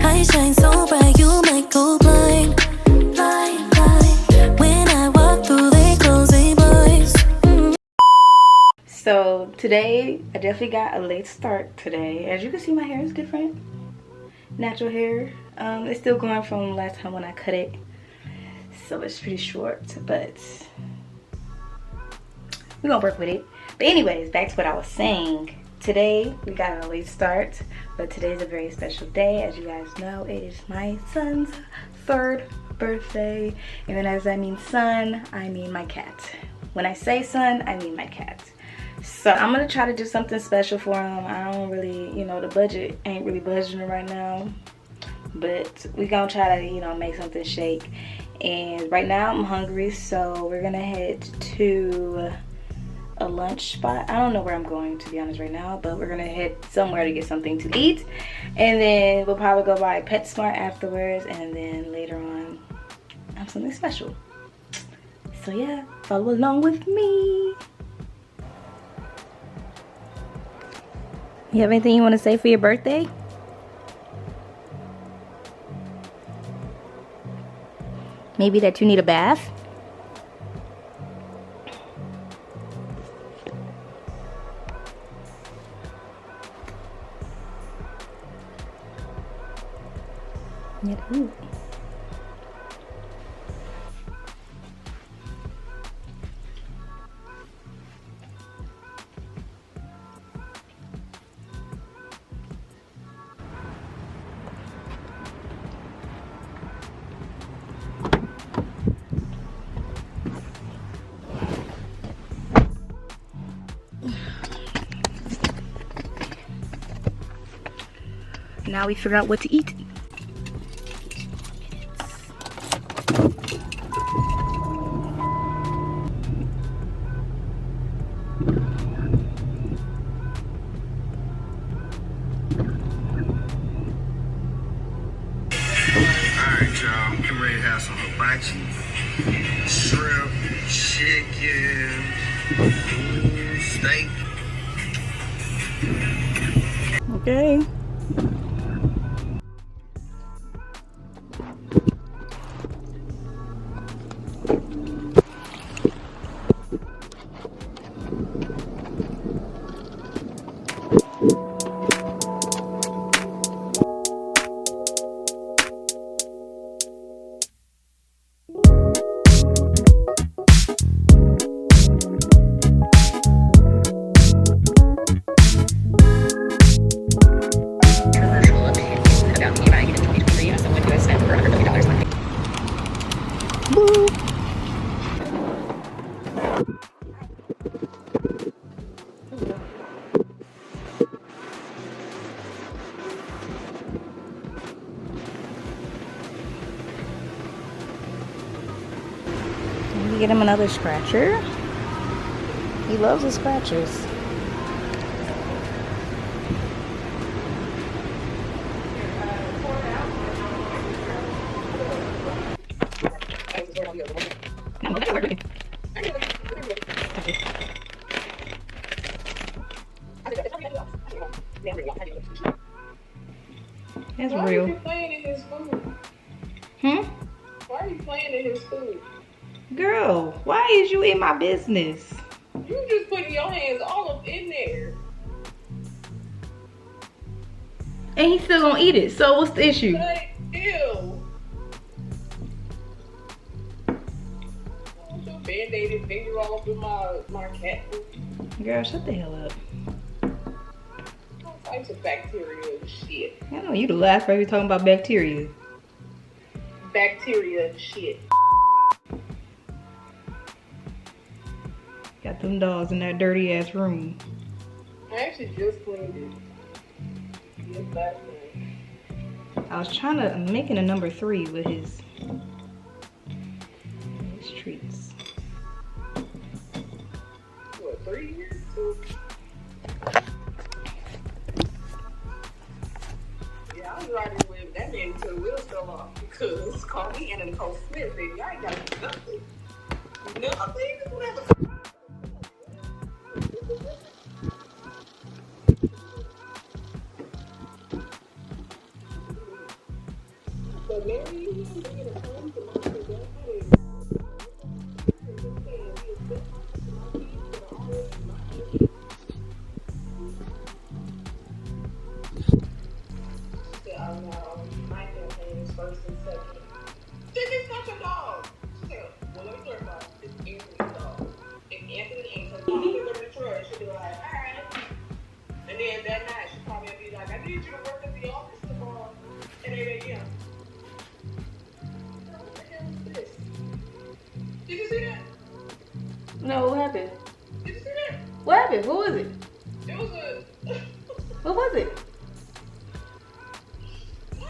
I shine so bright, you might go blind, blind, blind. When I walk through, they close their blinds. So today, I definitely got a late start today. As you can see, my hair is different. Natural hair. It's still going from last time when I cut it. So it's pretty short, but we're gonna work with it. But anyways, back to what I was saying. Today, we got a late start, but today's a very special day. As you guys know, it is my son's 3rd birthday. And when I mean son, I mean my cat. When I say son, I mean my cat. So I'm gonna try to do something special for him. I don't really, you know, the budget ain't really budgeting right now. But we gonna try to, you know, make something shake. And right now I'm hungry, so we're gonna head to a lunch spot. I don't know where I'm going, to be honest, right now, but we're gonna head somewhere to get something to eat, and then we'll probably go by PetSmart afterwards, and then later on have something special. So yeah, follow along with me. You have anything you want to say for your birthday? Maybe that you need a bath? Yeah. Ooh. Now we figure out what to eat. Alright, y'all. I'm ready to have some hibachi, shrimp, chicken, steak. Okay. Get him another scratcher. He loves his scratchers. That's Why real. are you playing in his food? Why are you playing in his food? Girl, why is you in my business? You just putting your hands all up in there. And he's still gonna eat it, so what's the issue? But, ew. Your band-aided finger all up in my cat food. Girl, shut the hell up. All types of bacteria and shit. I know you the last person talking about bacteria. Bacteria and shit. Got them dogs in that dirty ass room. I actually just cleaned it. Yes, last night. I was trying to, I'm making a number 3 with his treats. What, 3 years too? Cause call me Anna Nicole Smith, baby. I ain't got nothing. Nothing. Whatever. But maybe you bring it home to my dad. My campaign is first and second. This is not your dog. She said, well, let me clarify. It's Anthony's dog. If Anthony ain't her dog, he'll go to the truck. She'll be like, alright. And then that night, she'll probably be like, I need you to work at the office tomorrow at 8 a.m. What the hell is this? Did you see that? No, what happened? Did you see that? What happened? What was it? It was a... What was it?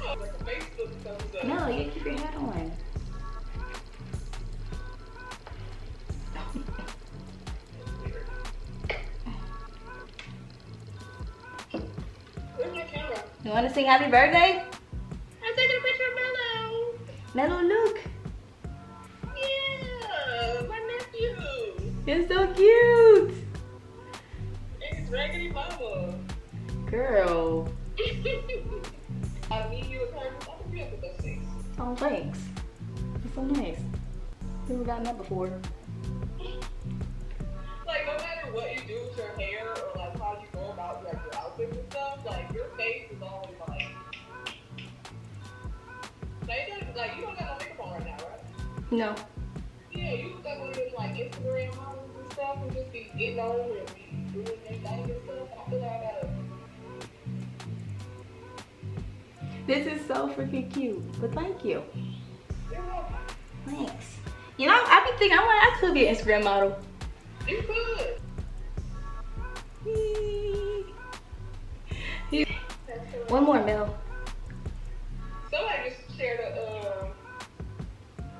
Oh, like a Facebook thumbs up. No, you keep your hat on. Where's my camera? You want to sing happy birthday? I'm taking a picture of Mello. Mello, look. Yeah, my nephew. You're so cute. And his raggedy mama. Girl. I mean, you a person. I think you have the best things. Oh, thanks. It's so nice. Never gotten that before. Like, no matter what you do with your hair or like how you go about like your outfits and stuff, like your face is always like you don't got no makeup on right now, right? No. Yeah, you got one of those like Instagram models and stuff and just be getting on and be doing their thing and stuff. I feel like I gotta. This is so freaking cute. But thank you. You're welcome. Thanks. You know, I be thinking I could be an Instagram model. You could. One more, Mel. Somebody just shared a,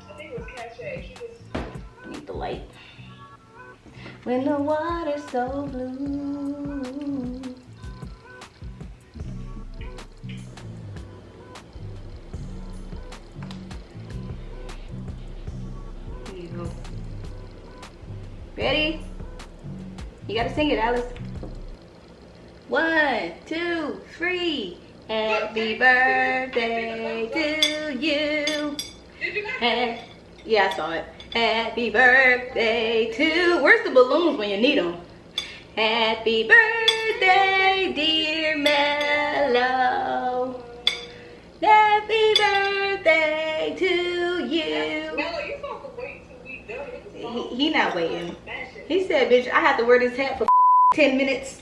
I think it was Cache. She just. Need the light. When the water's so blue. Here you go. Ready? You gotta sing it, Alice. 1, 2, 3. Happy birthday to you. Did you guys? Yeah, I saw it. Happy birthday to. Where's the balloons when you need them? Happy birthday, dear Mello. Happy birthday to you. Mello, you supposed to wait till we done. He not waiting. He said, bitch, I have to wear this hat for 10 minutes.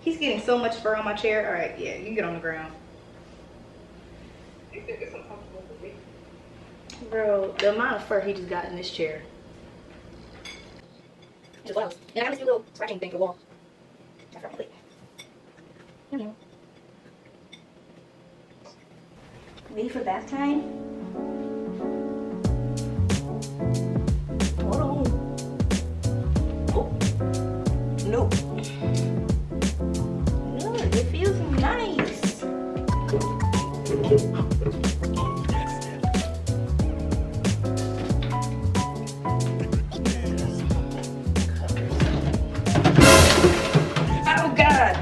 He's getting so much fur on my chair. All right, yeah, you can get on the ground. He said it's uncomfortable for me. Bro, the amount of fur he just got in this chair. Just what else? Yeah, I got this little scratching thing for the wall. That's probably. You know. Ready for bath time? Hold on. Oh. Nope. Look, it feels nice. Oh God.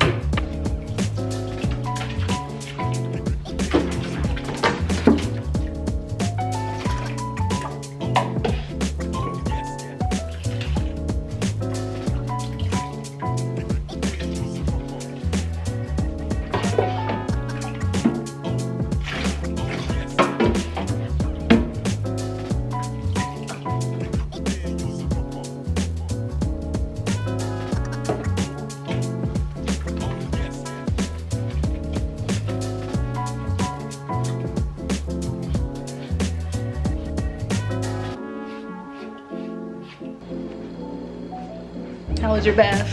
How was your bath?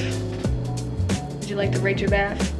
Would you like to rate your bath?